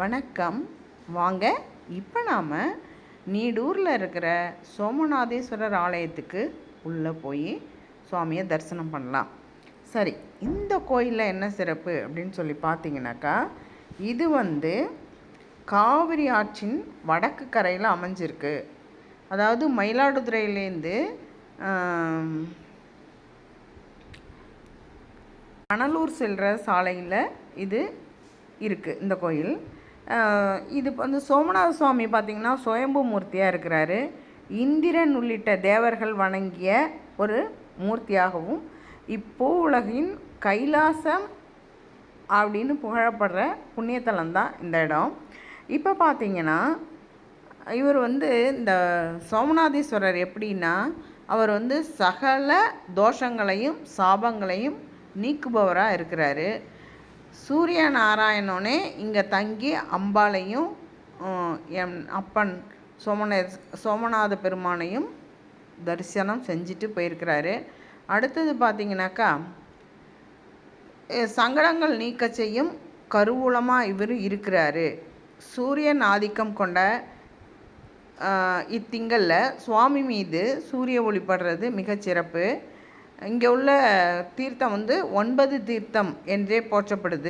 வணக்கம். வாங்க இப்போ நாம் நீடூரில் இருக்கிற சோமநாதேஸ்வரர் ஆலயத்துக்கு உள்ளே போய் சுவாமியை தரிசனம் பண்ணலாம். சரி, இந்த கோயிலில் என்ன சிறப்பு அப்படின்னு சொல்லி பார்த்தீங்கன்னாக்கா, இது காவிரி ஆற்றின் வடக்கு கரையில் அமைஞ்சிருக்கு. அதாவது மயிலாடுதுறையிலேருந்து மணலூர் செல்கிற சாலையில் இது இருக்குது இந்த கோயில். இது சோமநாத சுவாமி பார்த்திங்கன்னா சுயம்பு மூர்த்தியாக இருக்கிறாரு. இந்திரன் உள்ளிட்ட தேவர்கள் வணங்கிய ஒரு மூர்த்தியாகவும் இப்போ உலகின் கைலாசம் அப்படின்னு புகழப்படுற புண்ணியத்தலம் தான் இந்த இடம். இப்போ பார்த்திங்கன்னா இவர் இந்த சோமநாதீஸ்வரர் எப்படின்னா, அவர் சகல தோஷங்களையும் சாபங்களையும் நீக்குபவராக இருக்கிறாரு. சூரிய நாராயணனே இங்கே தங்கி அம்பாளையும் என் அப்பன் சோமநாத பெருமானையும் தரிசனம் செஞ்சுட்டு போயிருக்கிறாரு. அடுத்தது பார்த்திங்கனாக்கா, சங்கடங்கள் நீக்க செய்யும் கருவூலமாக இவர் இருக்கிறாரு. சூரியன் ஆதிக்கம் கொண்ட இத்திங்களில் சுவாமி மீது சூரிய ஒளிப்படுறது மிகச்சிறப்பு. இங்கே உள்ள தீர்த்தம் 9 தீர்த்தம் என்றே போற்றப்படுது.